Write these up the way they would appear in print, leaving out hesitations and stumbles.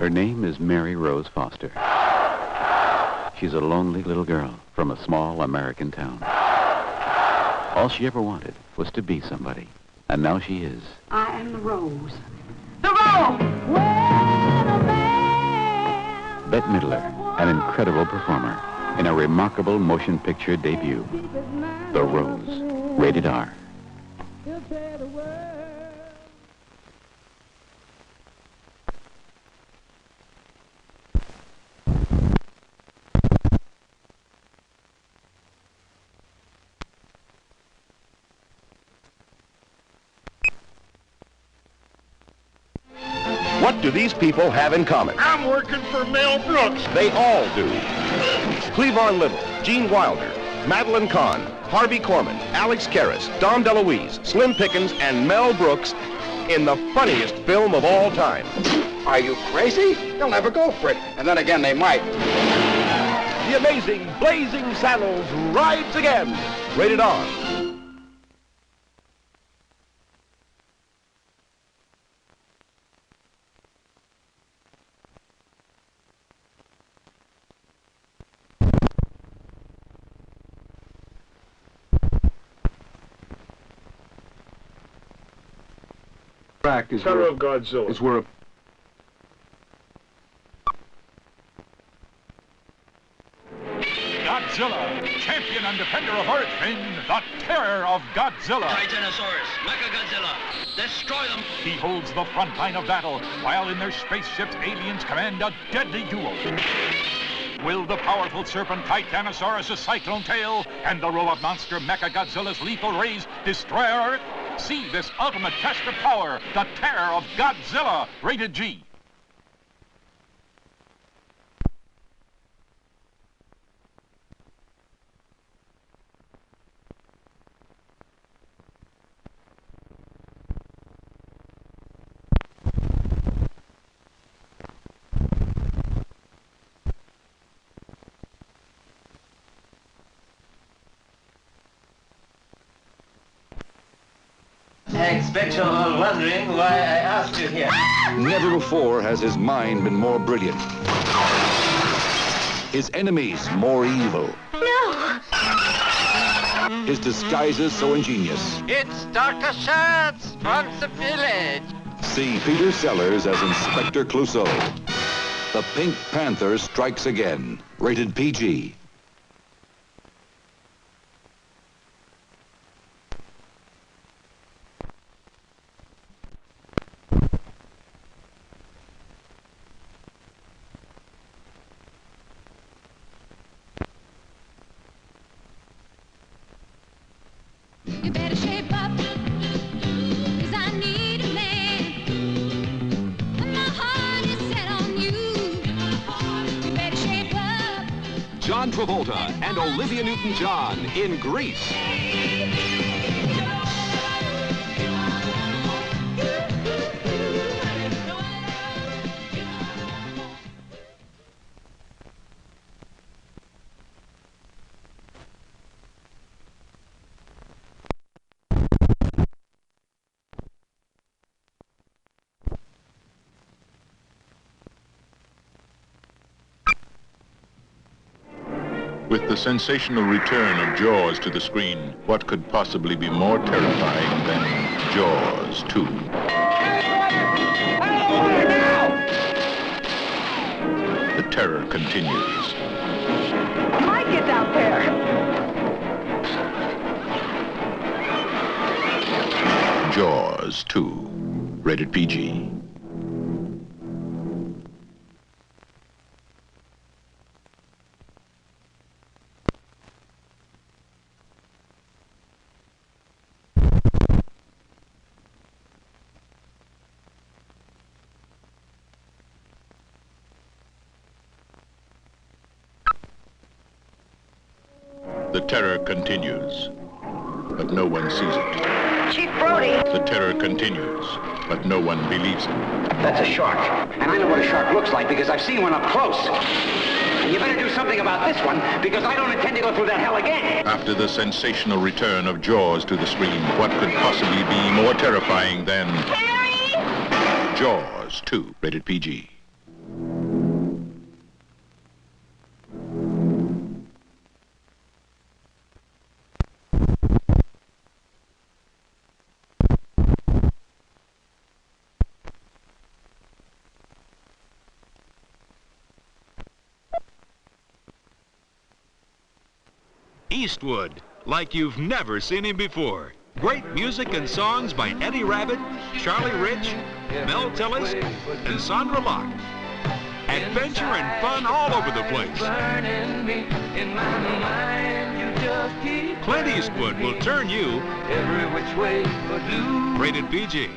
Her name is Mary Rose Foster. She's a lonely little girl from a small American town. All she ever wanted was to be somebody, and now she is. I am the rose. The rose! Bette Midler, an incredible performer in a remarkable motion picture debut, The Rose, rated R. What do these people have in common? I'm working for Mel Brooks. They all do. Cleavon Little, Gene Wilder, Madeline Kahn, Harvey Korman, Alex Karras, Dom DeLuise, Slim Pickens, and Mel Brooks in the funniest film of all time. Are you crazy? They'll never go for it. And then again, they might. The amazing Blazing Saddles rides again. Rated R. Terror of Godzilla. Is where a Godzilla, champion and defender of Earth in The Terror of Godzilla. Titanosaurus, Mechagodzilla, destroy them! He holds the front line of battle, while in their spaceships, aliens command a deadly duel. Will the powerful serpent Titanosaurus' cyclone tail and the robot monster Mechagodzilla's lethal rays destroy Earth? See this ultimate test of power, The Terror of Godzilla, rated G. I expect you're all wondering why I asked you here. Never before has his mind been more brilliant. His enemies more evil. No! His disguises so ingenious. It's Dr. Schertz from the village. See Peter Sellers as Inspector Clouseau. The Pink Panther strikes again. Rated PG. You better shape up, 'cause I need a man. And my heart is set on you. You better shape up. John Travolta and Olivia Newton-John in Grease. With the sensational return of Jaws to the screen, what could possibly be more terrifying than Jaws 2? The terror continues. Mike is out there. Jaws 2, rated PG. The terror continues, but no one sees it. Chief Brody. The terror continues, but no one believes it. That's a shark. And I know what a shark looks like because I've seen one up close. And you better do something about this one because I don't intend to go through that hell again. After the sensational return of Jaws to the screen, what could possibly be more terrifying than Harry! Jaws 2, rated PG. Eastwood, like you've never seen him before. Great music and songs by Eddie Rabbitt, Charlie Rich, Mel Tillis, and Sandra Locke. Adventure and fun all over the place. Clint Eastwood will turn you every which way but blue. Rated PG.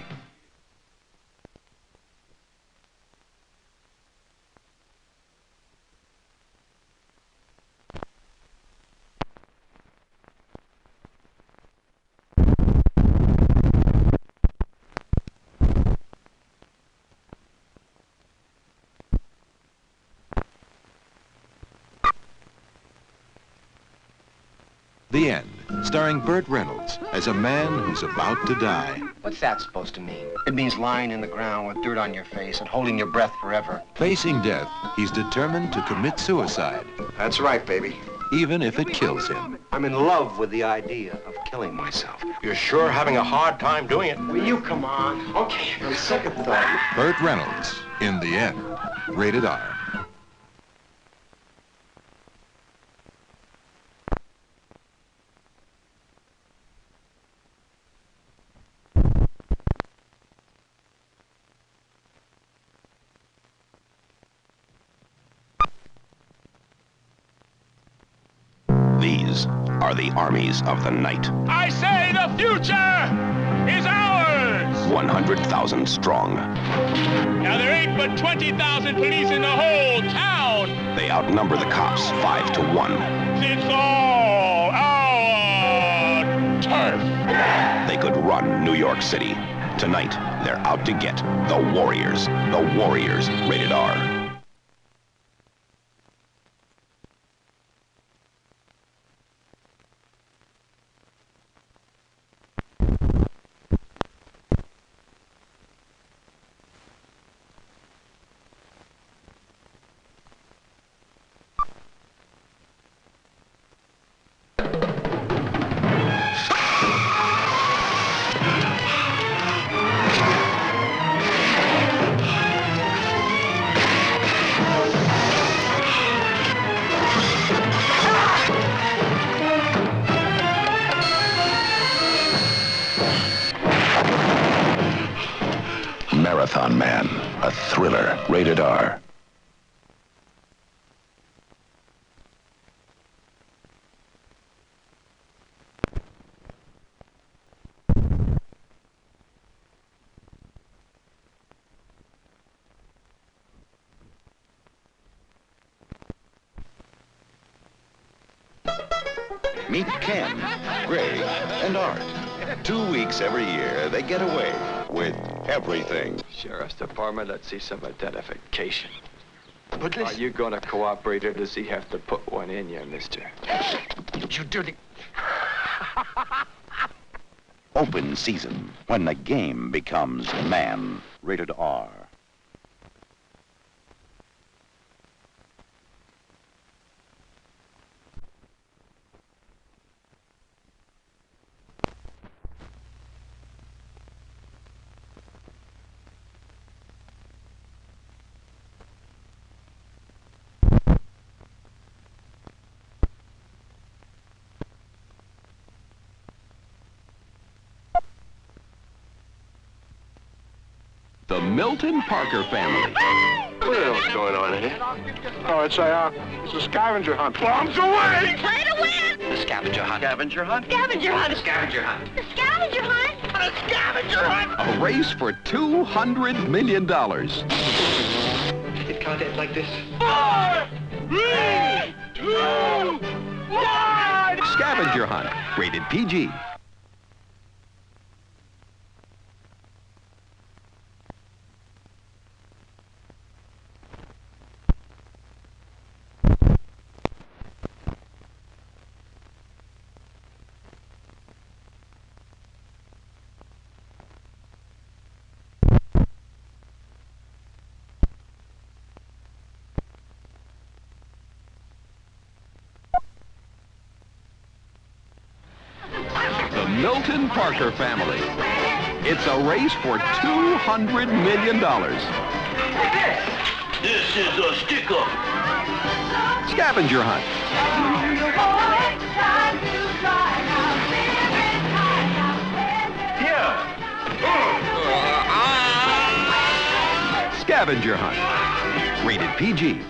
The End, starring Burt Reynolds as a man who's about to die. What's that supposed to mean? It means lying in the ground with dirt on your face and holding your breath forever. Facing death, he's determined to commit suicide. That's right, baby. Even if it kills him. I'm in love with the idea of killing myself. You're sure having a hard time doing it. Will you come on? Okay, on second thought. Burt Reynolds, In the End, rated R. These are the armies of the night. I say the future is ours! 100,000 strong. Now there ain't but 20,000 police in the whole town! They outnumber the cops 5 to 1. It's all our turf! They could run New York City. Tonight, they're out to get the Warriors. The Warriors, rated R. Marathon Man, a thriller, rated R. Meet Ken, Greg, and Art. 2 weeks every year, they get away with everything. Sheriff's Department, let's see some identification. Are you gonna cooperate, or does he have to put one in you, mister? You dirty... Open season, when the game becomes man. Rated R. The Milton Parker family. What the hell's going on here? Oh, it's a scavenger hunt. Bombs away! Play to win! The scavenger hunt. Scavenger hunt? Scavenger hunt! The scavenger hunt. The scavenger hunt! The scavenger hunt! A race for $200 million. It can't end like this. 4, 3, 2, 1! Scavenger Hunt, rated PG. The Milton Parker family. It's a race for $200 million. This is a stick-up. Scavenger Hunt. Scavenger Hunt. Rated PG.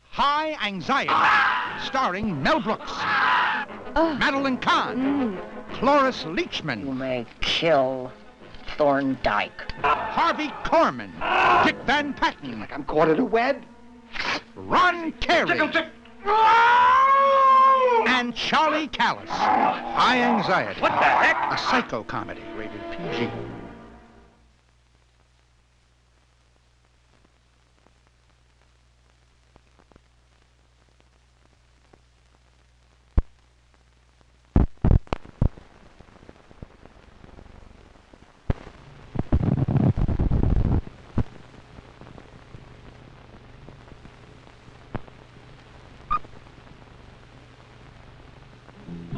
High Anxiety, starring Mel Brooks, Madeline Kahn, Cloris Leachman. You may kill Thorndike. Harvey Korman, Dick Van Patten. Like I'm caught in a web. Ron Carey. And Charlie Callis. High Anxiety. What the heck? A psycho comedy, rated PG.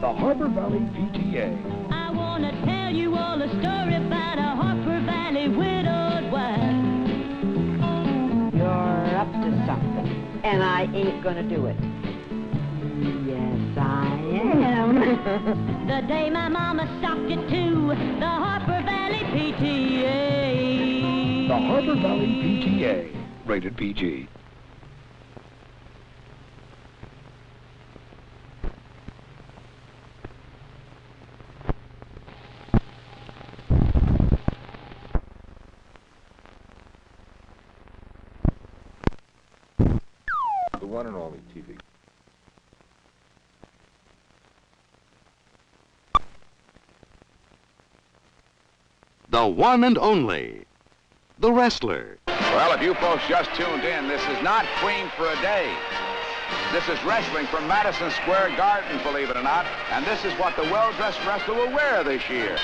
The Harbor Valley PTA. I want to tell you all a story about a Harper Valley widowed wife. You're up to something, and I ain't gonna do it. Yes, I am. The day my mama socked it to the Harper Valley PTA. The Harbor Valley PTA. Rated PG. The one and only TV. The one and only. The Wrestler. Well, if you folks just tuned in, this is not Queen for a Day. This is wrestling from Madison Square Garden, believe it or not. And this is what the well-dressed wrestler will wear this year.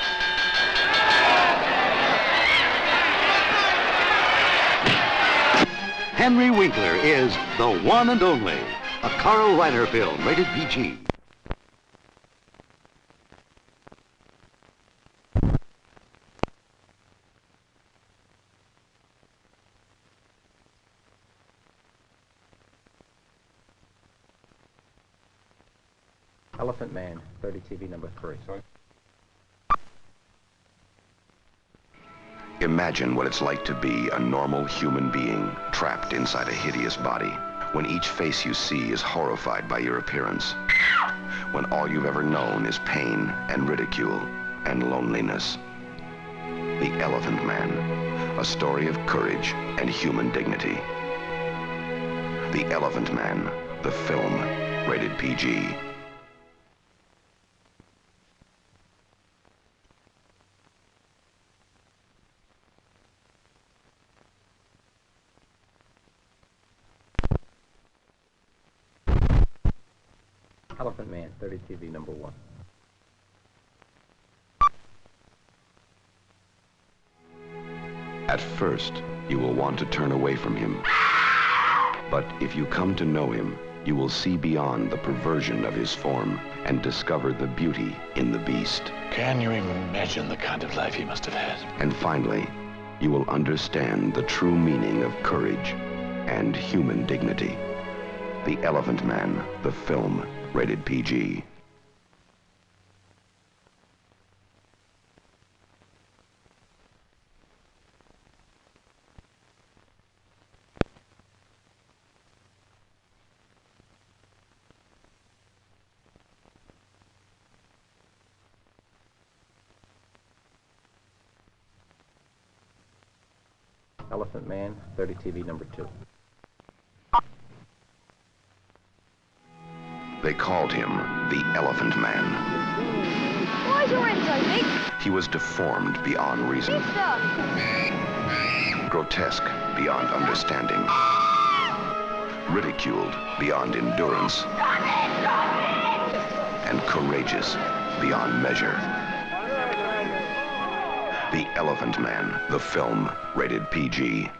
Henry Winkler is the one and only. A Carl Reiner film, rated PG. Elephant Man, 30 TV number 3. Imagine what it's like to be a normal human being trapped inside a hideous body, when each face you see is horrified by your appearance, when all you've ever known is pain and ridicule and loneliness. The Elephant Man, a story of courage and human dignity. The Elephant Man, the film, rated PG. Elephant Man, 30 TV number 1. At first, you will want to turn away from him. But if you come to know him, you will see beyond the perversion of his form and discover the beauty in the beast. Can you imagine the kind of life he must have had? And finally, you will understand the true meaning of courage and human dignity. The Elephant Man, the film, rated PG. Elephant Man, 30 TV number 2. They called him the Elephant Man. Why's your end so big? He was deformed beyond reason, grotesque beyond understanding, ridiculed beyond endurance, and courageous beyond measure. The Elephant Man, the film, rated PG.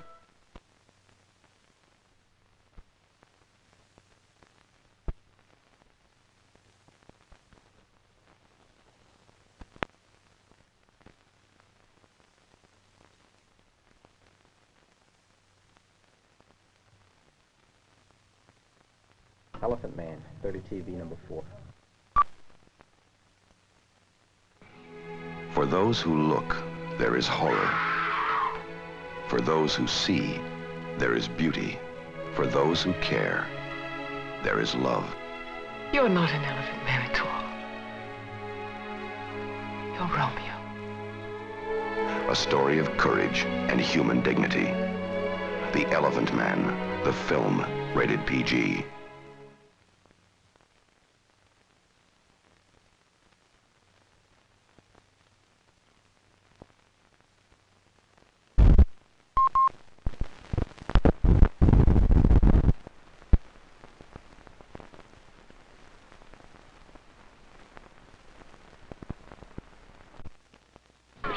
Elephant Man, 30 TV number 4. For those who look, there is horror. For those who see, there is beauty. For those who care, there is love. You're not an elephant man at all. You're Romeo. A story of courage and human dignity. The Elephant Man, the film, rated PG.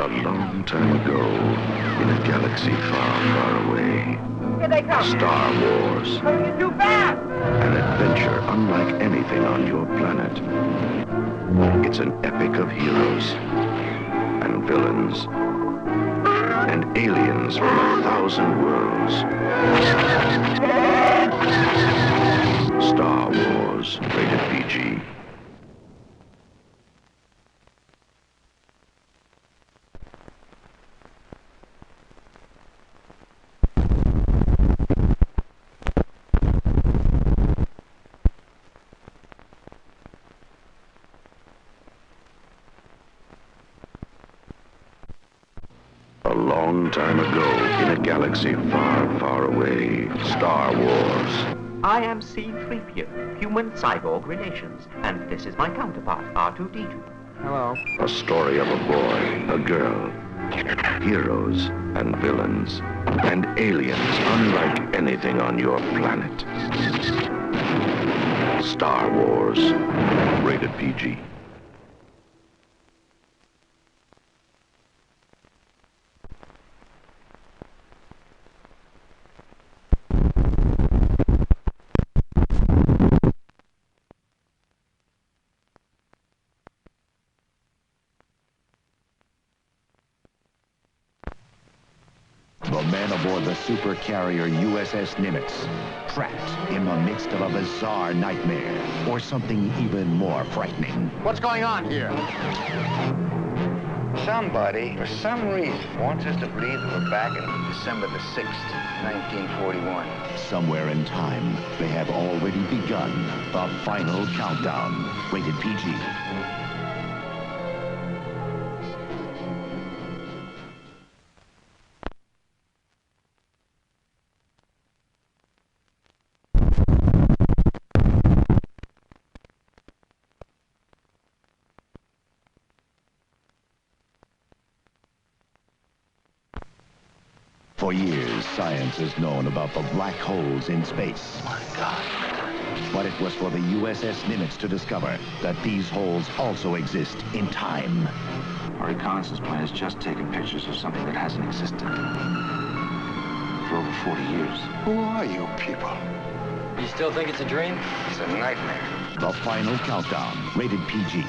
A long time ago, in a galaxy far, far away, Here they come. Star Wars. Coming too fast. An adventure unlike anything on your planet. It's an epic of heroes and villains and aliens from 1,000 worlds. Star Wars, rated PG. A long time ago, in a galaxy far, far away, Star Wars. I am C-3PO, human cyborg relations, and this is my counterpart, R2-D2. Hello. A story of a boy, a girl, heroes and villains, and aliens unlike anything on your planet. Star Wars, rated PG. The men aboard the supercarrier USS Nimitz, trapped in the midst of a bizarre nightmare, or something even more frightening. What's going on here? Somebody, for some reason, wants us to believe that we're back in December the 6th, 1941. Somewhere in time, they have already begun the final countdown, rated PG. For years, science has known about the black holes in space. My God. But it was for the USS Nimitz to discover that these holes also exist in time. Our reconnaissance plane has just taken pictures of something that hasn't existed for over 40 years. Who are you people? You still think it's a dream? It's a nightmare. The final countdown, rated PG.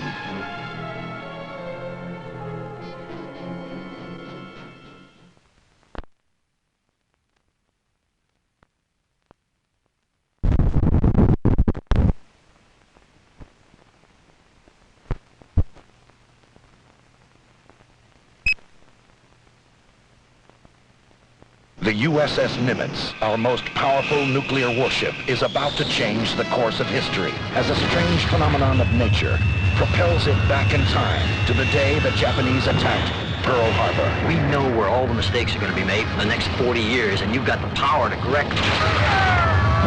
The USS Nimitz, our most powerful nuclear warship, is about to change the course of history as a strange phenomenon of nature propels it back in time to the day the Japanese attacked Pearl Harbor. We know where all the mistakes are going to be made for the next 40 years, and you've got the power to correct them.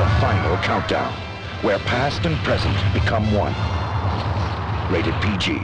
The final countdown, where past and present become one. Rated PG.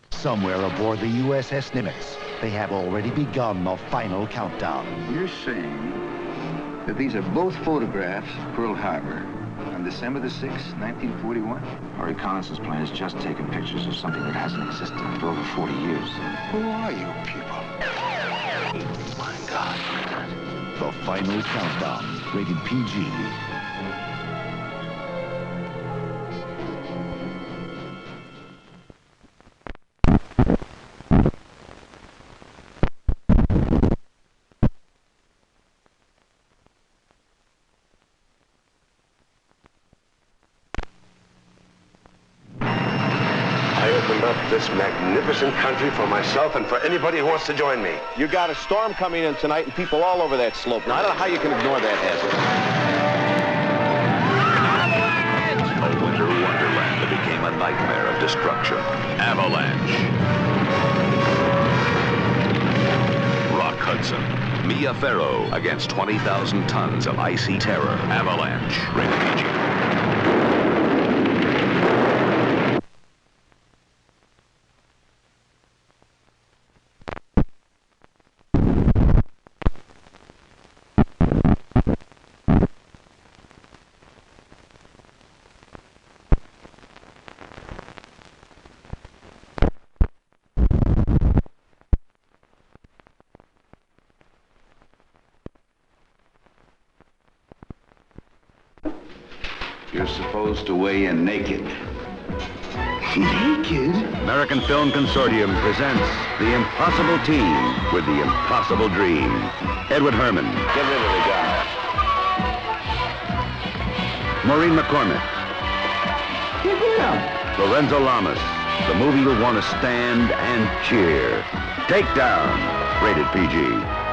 Somewhere aboard the USS Nimitz, they have already begun the final countdown. You're saying that these are both photographs of Pearl Harbor on December the 6th, 1941? Our reconnaissance plane has just taken pictures of something that hasn't existed for over 40 years. Who are you people? God, look at that. The Final Countdown, rated PG. I opened up this magnificent country for myself and for anybody who wants to join me. You got a storm coming in tonight and people all over that slope. Now, I don't know how you can ignore that hazard. A winter wonderland that became a nightmare of destruction. Avalanche. Rock Hudson. Mia Farrow against 20,000 tons of icy terror. Avalanche. Rated PG. You're supposed to weigh in naked. Naked? American Film Consortium presents The Impossible Team with The Impossible Dream. Edward Herman. Get rid of the guy. Maureen McCormick. Pick it up. Lorenzo Lamas. The movie you'll want to stand and cheer. Takedown. Rated PG.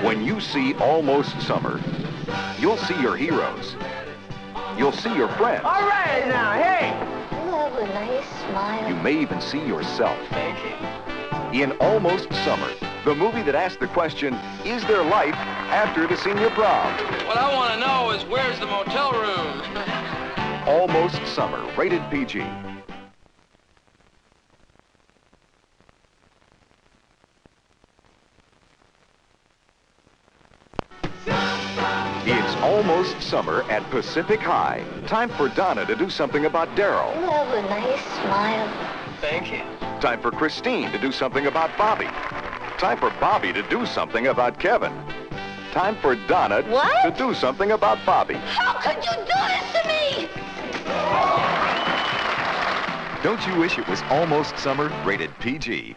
When you see Almost Summer, you'll see your heroes. You'll see your friends. All right now, hey! You have a nice smile. You may even see yourself. Thank you. In Almost Summer, the movie that asks the question, is there life after the senior prom? What I want to know is where's the motel room? Almost Summer, rated PG. It's almost summer at Pacific High. Time for Donna to do something about Daryl. You have a nice smile. Thank you. Time for Christine to do something about Bobby. Time for Bobby to do something about Kevin. Time for Donna to do something about Bobby. How could you do this to me? Don't you wish it was almost summer? Rated PG.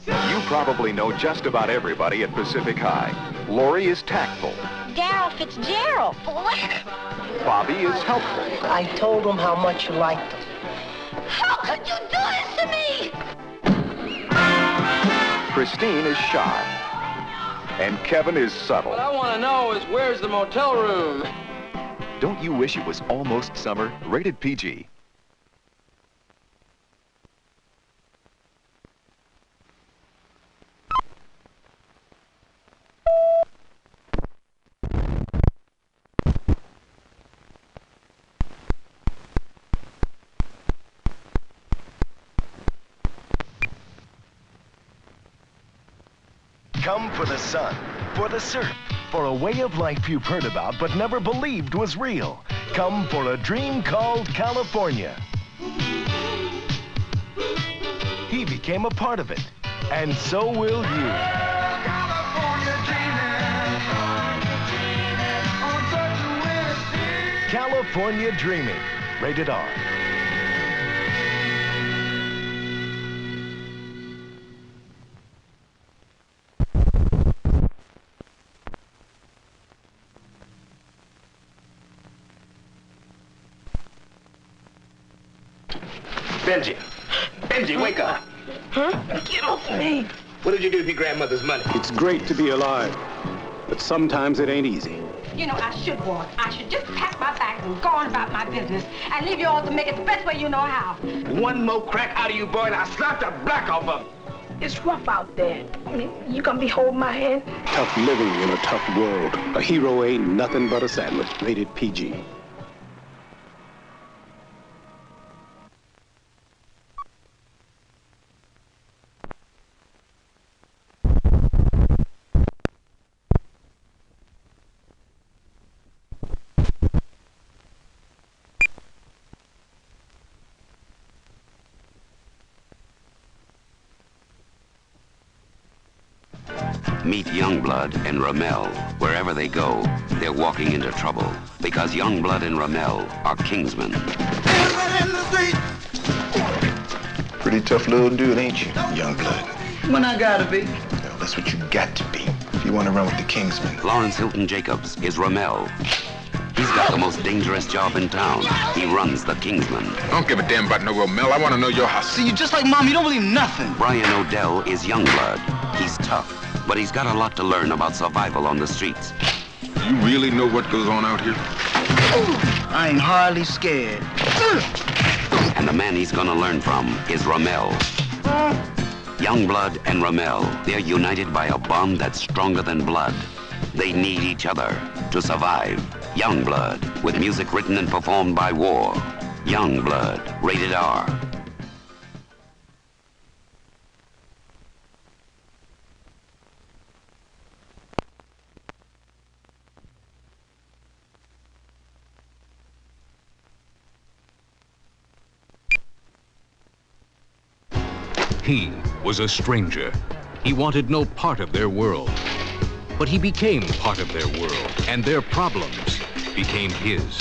You probably know just about everybody at Pacific High. Lori is tactful. Daryl Fitzgerald. Bobby is helpful. I told him how much you liked him. How could you do this to me? Christine is shy. And Kevin is subtle. What I want to know is where's the motel room? Don't you wish it was almost summer? Rated PG. Come for the sun, for the surf, for a way of life you've heard about but never believed was real. Come for a dream called California. He became a part of it, and so will you. California Dreaming, rated R. Benji. Benji, wake up. Huh? Get off me. What did you do with your grandmother's money? It's great to be alive, but sometimes it ain't easy. You know, I should walk. I should just pack my bags and go on about my business and leave you all to make it the best way you know how. One more crack out of you, boy, and I'll slap the black off of you. It's rough out there. I mean, you gonna be holding my hand? Tough living in a tough world. A hero ain't nothing but a sandwich. Rated PG. Meet Youngblood and Ramel. Wherever they go, they're walking into trouble because Youngblood and Ramel are Kingsmen. Pretty tough little dude, ain't you, Youngblood? When I gotta be. Well, that's what you got to be if you want to run with the Kingsmen. Lawrence Hilton Jacobs is Ramel. He's got the most dangerous job in town. He runs the Kingsmen. I don't give a damn about no Ramel. I want to know your house. See, you just like Mom, you don't believe nothing. Brian O'Dell is Youngblood. He's tough, but he's got a lot to learn about survival on the streets. You really know what goes on out here? I ain't hardly scared. And the man he's gonna learn from is Ramel. Youngblood and Ramel, they're united by a bond that's stronger than blood. They need each other to survive. Youngblood, with music written and performed by War. Youngblood, rated R. He was a stranger. He wanted no part of their world. But he became part of their world, and their problems became his.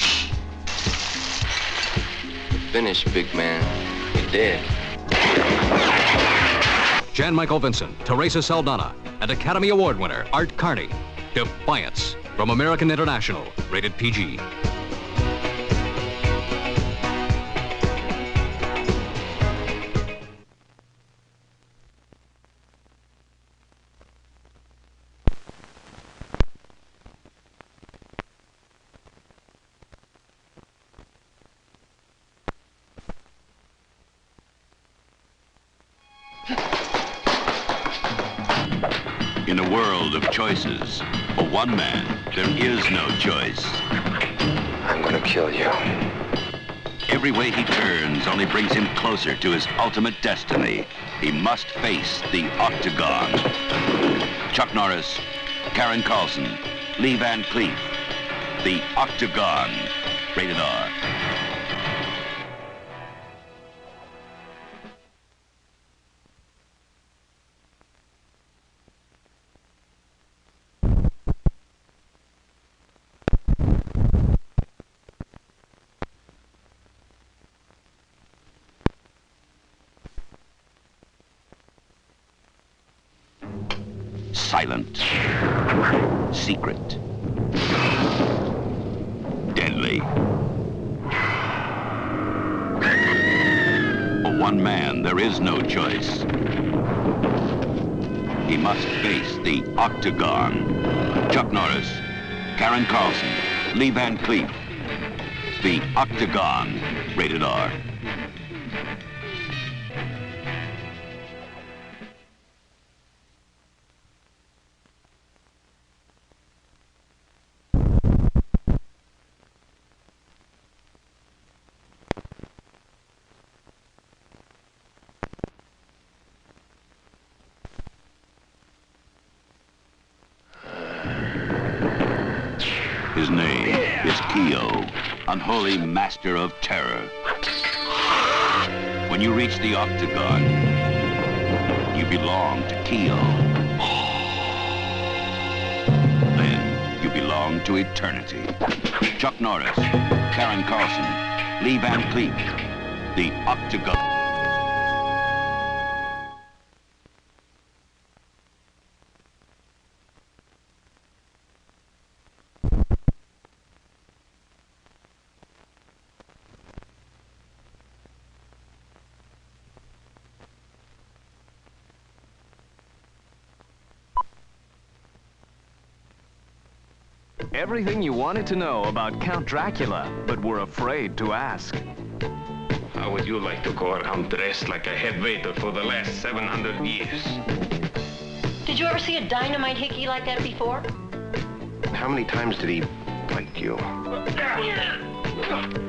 Finish, big man. You're dead. Jan Michael Vincent, Teresa Saldana, and Academy Award winner Art Carney. Defiance from American International, rated PG. In a world of choices, for one man, there is no choice. I'm gonna kill you. Every way he turns only brings him closer to his ultimate destiny. He must face the Octagon. Chuck Norris, Karen Carlson, Lee Van Cleef. The Octagon, rated R. Silent, secret, deadly. For one man, there is no choice. He must face the Octagon. Chuck Norris, Karen Carlson, Lee Van Cleef. The Octagon, rated R. His name is Keo, unholy master of terror. When you reach the Octagon, you belong to Keo. Then you belong to eternity. Chuck Norris, Karen Carlson, Lee Van Cleef, the Octagon. Everything you wanted to know about Count Dracula, but were afraid to ask. How would you like to go around dressed like a head waiter for the last 700 years? Did you ever see a dynamite hickey like that before? How many times did he bite you?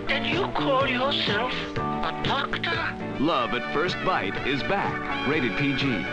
And you call yourself a doctor? Love at First Bite is back. Rated PG.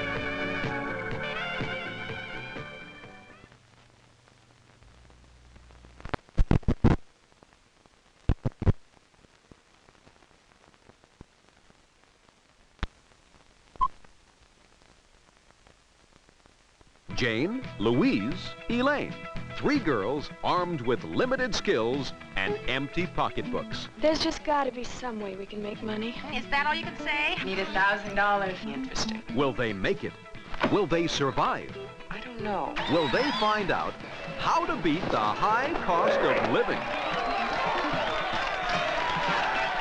Jane, Louise, Elaine. 3 girls armed with limited skills and empty pocketbooks. There's just got to be some way we can make money. Is that all you can say? Need $1,000. Interesting. Will they make it? Will they survive? I don't know. Will they find out how to beat the high cost of living?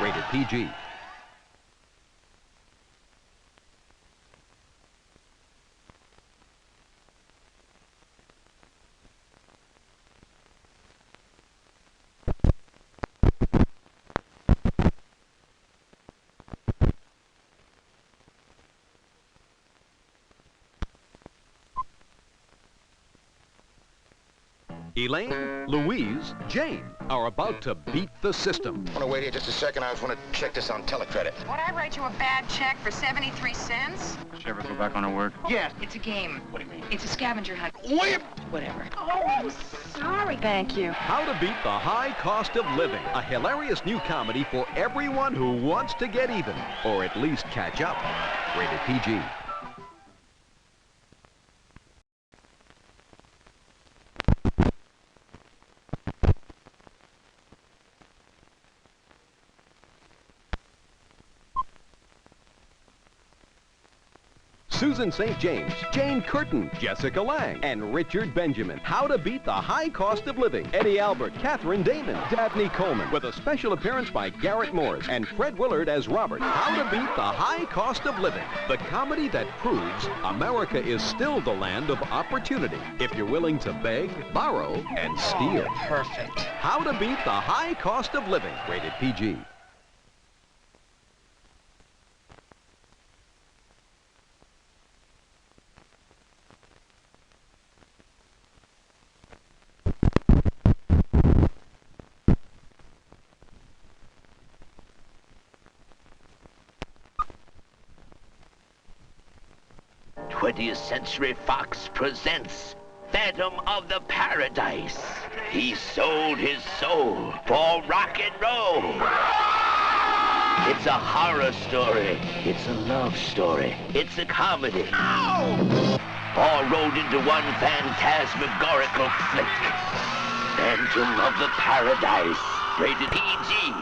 Rated PG. Elaine, Louise, Jane are about to beat the system. I want to wait here just a second. I just want to check this on telecredit. Would I write you a bad check for 73 cents? Did she ever go back on her word? Yes. It's a game. What do you mean? It's a scavenger hunt. Wait! Whatever. Oh, I'm sorry. Thank you. How to Beat the High Cost of Living. A hilarious new comedy for everyone who wants to get even, or at least catch up. Rated PG. Susan St. James, Jane Curtin, Jessica Lange, and Richard Benjamin. How to Beat the High Cost of Living. Eddie Albert, Catherine Damon, Dabney Coleman, with a special appearance by Garrett Morris and Fred Willard as Robert. How to Beat the High Cost of Living. The comedy that proves America is still the land of opportunity if you're willing to beg, borrow, and steal. Perfect. How to Beat the High Cost of Living. Rated PG. Twentieth Century Fox presents Phantom of the Paradise. He sold his soul for rock and roll. It's a horror story. It's a love story. It's a comedy. Ow! All rolled into one phantasmagorical flick. Phantom of the Paradise. Rated PG.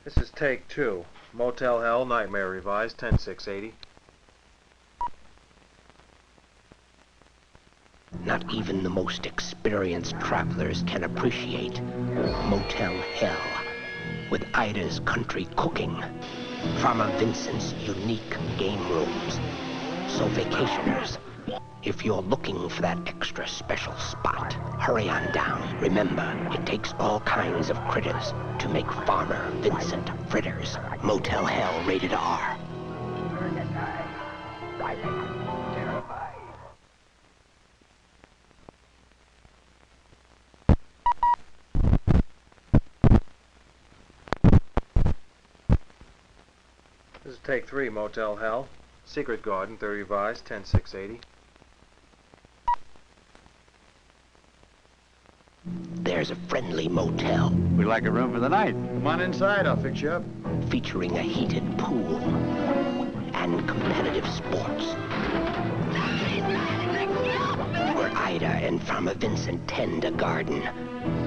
This is take 2. Motel Hell, Nightmare Revised, 10680. Not even the most experienced travelers can appreciate Motel Hell with Ida's country cooking, Farmer Vincent's unique game rooms. So vacationers, if you're looking for that extra special spot, hurry on down. Remember, it takes all kinds of critters to make Farmer Vincent fritters. Motel Hell, rated R. This is take 3, Motel Hell. Secret Garden, 30 Revised, 10680. There's a friendly motel. We'd like a room for the night. Come on inside, I'll fix you up. Featuring a heated pool and competitive sports. Where Ida and Farmer Vincent tend a garden.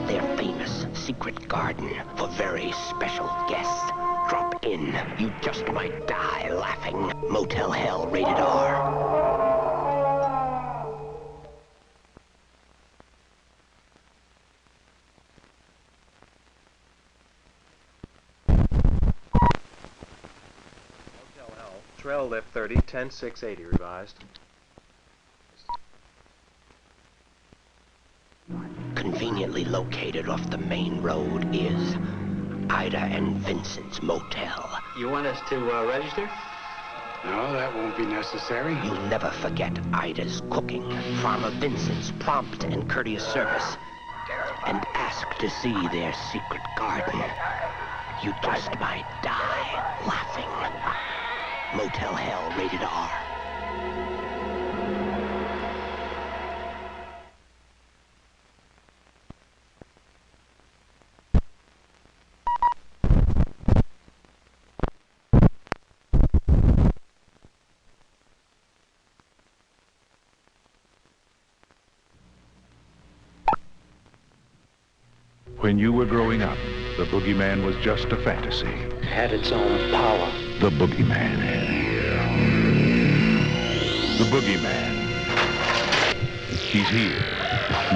Their famous secret garden for very special guests. Drop in. You just might die laughing. Motel Hell, rated R. Trail left 30, 10-680 revised. Conveniently located off the main road is Ida and Vincent's motel. You want us to register? No, that won't be necessary. You'll never forget Ida's cooking, Farmer Vincent's prompt and courteous service, and ask to see their secret garden. You just might die laughing. Motel Hell, rated R. When you were growing up, the boogeyman was just a fantasy. Had its own power. The boogeyman. The boogeyman. He's here.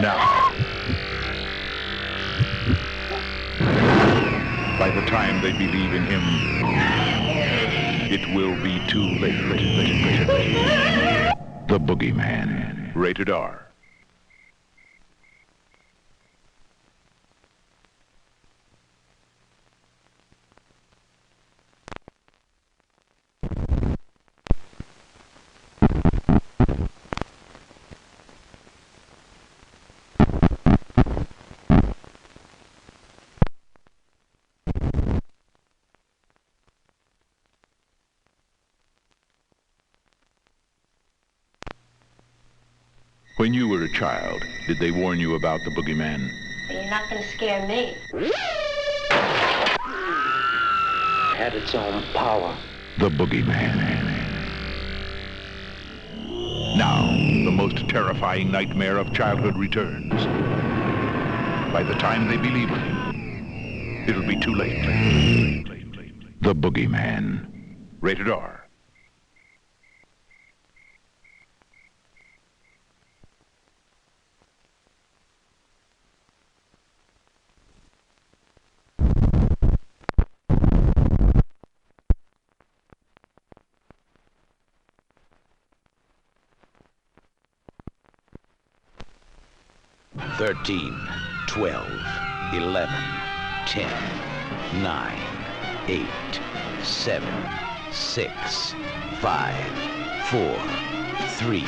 Now. By the time they believe in him, it will be too late. The boogeyman. Rated R. When you were a child, did they warn you about the boogeyman? You're not going to scare me. Had its own power. The boogeyman. Now, the most terrifying nightmare of childhood returns. By the time they believe in him, it'll be too late. The boogeyman. Rated R. 13, 12, 11, 10, 9, 8, 7, 6, 5, 4, 3,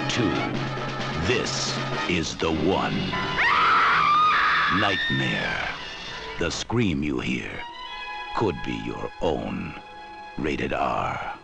2. This is the one. Nightmare. The scream you hear could be your own. Rated R.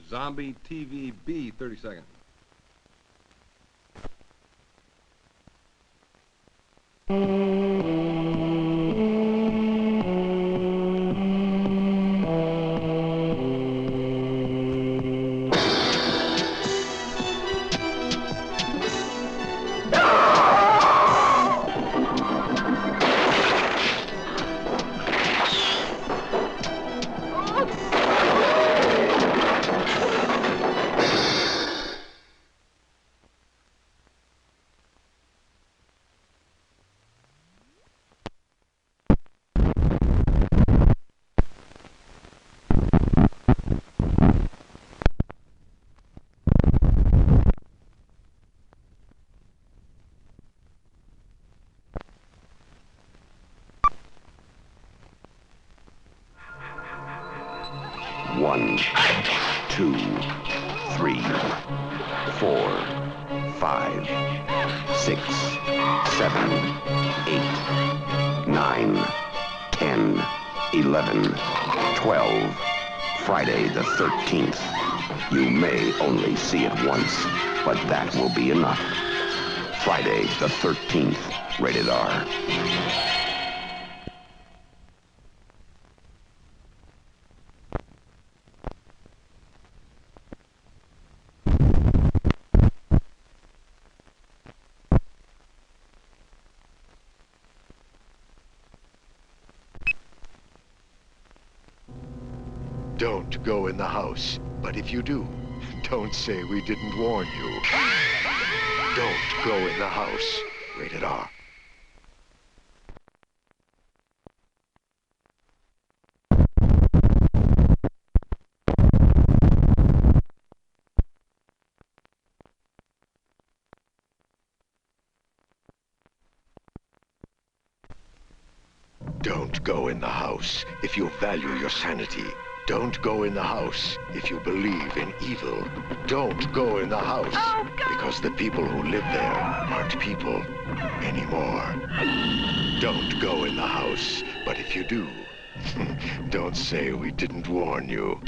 Zombie TV B, 30 seconds. 2, 3, 4, 5, 6, 7, 8, 9, 10, 11, 12. Friday the 13th. You may only see it once, but that will be enough. Friday the 13th, rated R. Don't go in the house, but if you do, don't say we didn't warn you. Don't go in the house. Rated R. Don't go in the house if you value your sanity. Don't go in the house if you believe in evil. Don't go in the house because the people who live there aren't people anymore. Don't go in the house, but if you do, don't say we didn't warn you.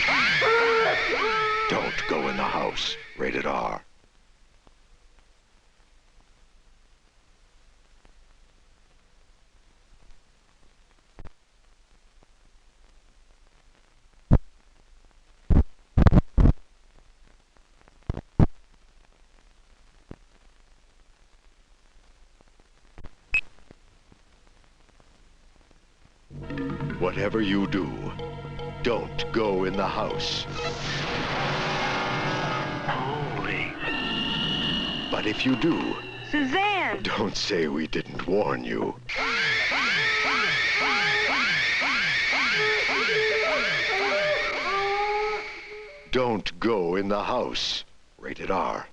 Don't go in the house. Rated R. Whatever you do, don't go in the house. Holy. But if you do, Suzanne! don't say we didn't warn you. Don't go in the house. Rated R.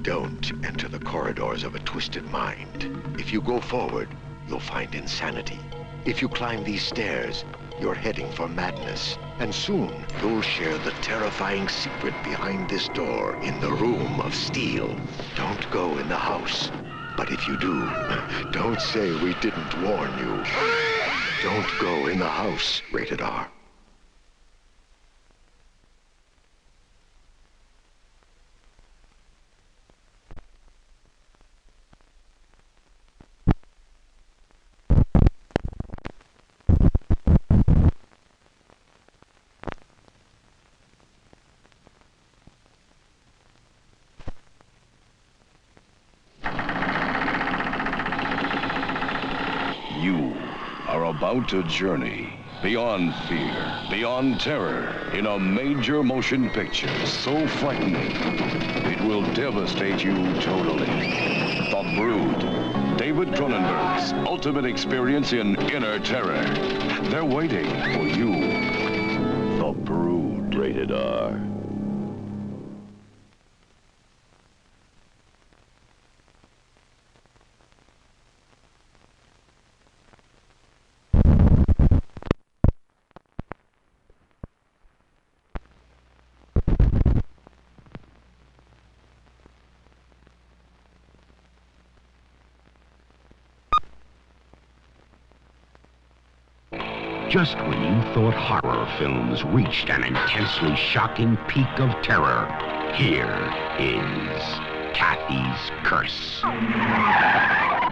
Don't enter the corridors of a twisted mind. If you go forward, you'll find insanity. If you climb these stairs, you're heading for madness. And soon, you'll share the terrifying secret behind this door in the room of steel. Don't go in the house. But if you do, don't say we didn't warn you. Don't go in the house. Rated R. You are about to journey beyond fear, beyond terror, in a major motion picture so frightening, it will devastate you totally. The Brood, David Cronenberg's ultimate experience in inner terror. They're waiting for you. The Brood. Rated R. Just when you thought horror films reached an intensely shocking peak of terror, here is Kathy's Curse.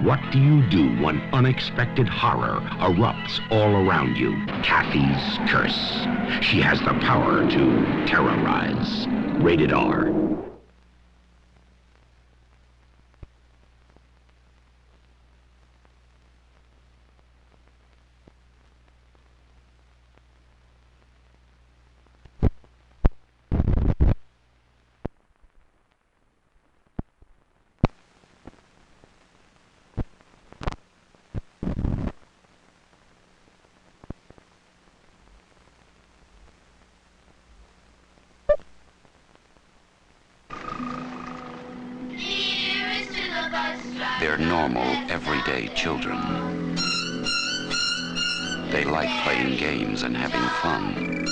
What do you do when unexpected horror erupts all around you? Kathy's Curse. She has the power to terrorize. Rated R. normal, everyday children. They like playing games and having fun.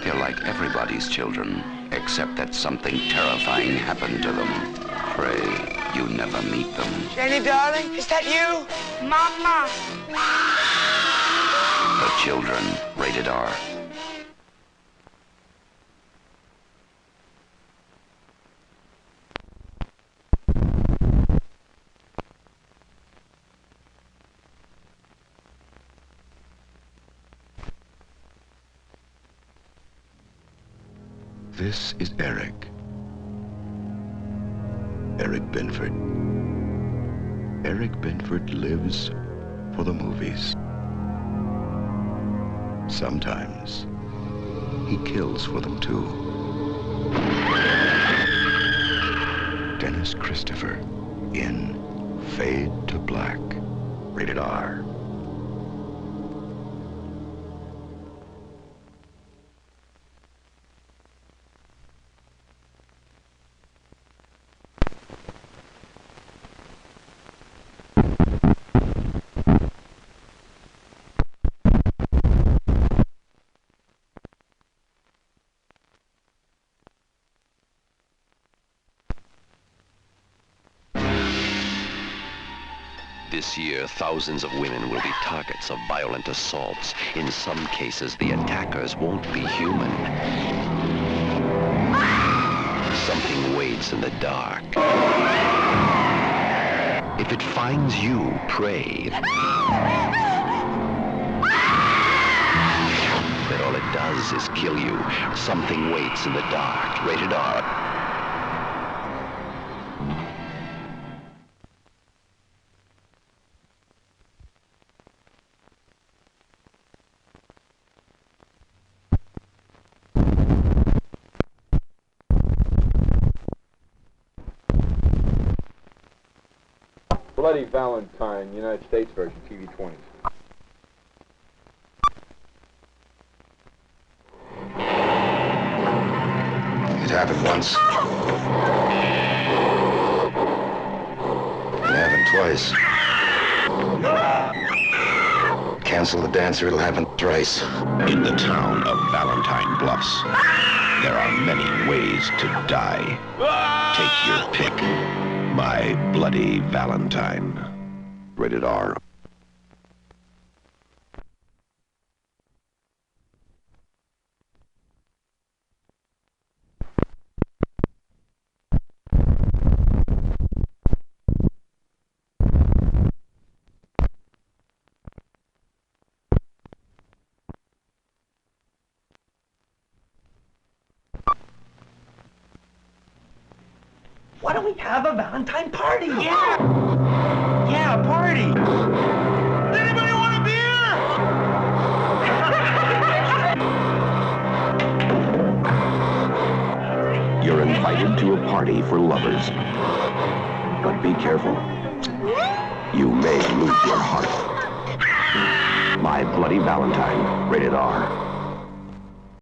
They're like everybody's children, except that something terrifying happened to them. Pray you never meet them. Jenny, darling, is that you? Mama. The Children, rated R. This is Eric. Eric Binford. Eric Binford lives for the movies. Sometimes he kills for them too. Dennis Christopher in Fade to Black, rated R. This year, thousands of women will be targets of violent assaults. In some cases, the attackers won't be human. Something waits in the dark. If it finds you, pray. But all it does is kill you. Something waits in the dark. Rated R. Bloody Valentine, United States version, TV 20s. It happened once. It happened twice. Cancel the dancer, it'll happen thrice. In the town of Valentine Bluffs, there are many ways to die. Take your pick. My Bloody Valentine. Rated R. Why don't we have a Valentine party? Yeah! Yeah, a party! Does anybody want a beer? You're invited to a party for lovers. But be careful. You may lose your heart. My Bloody Valentine, rated R.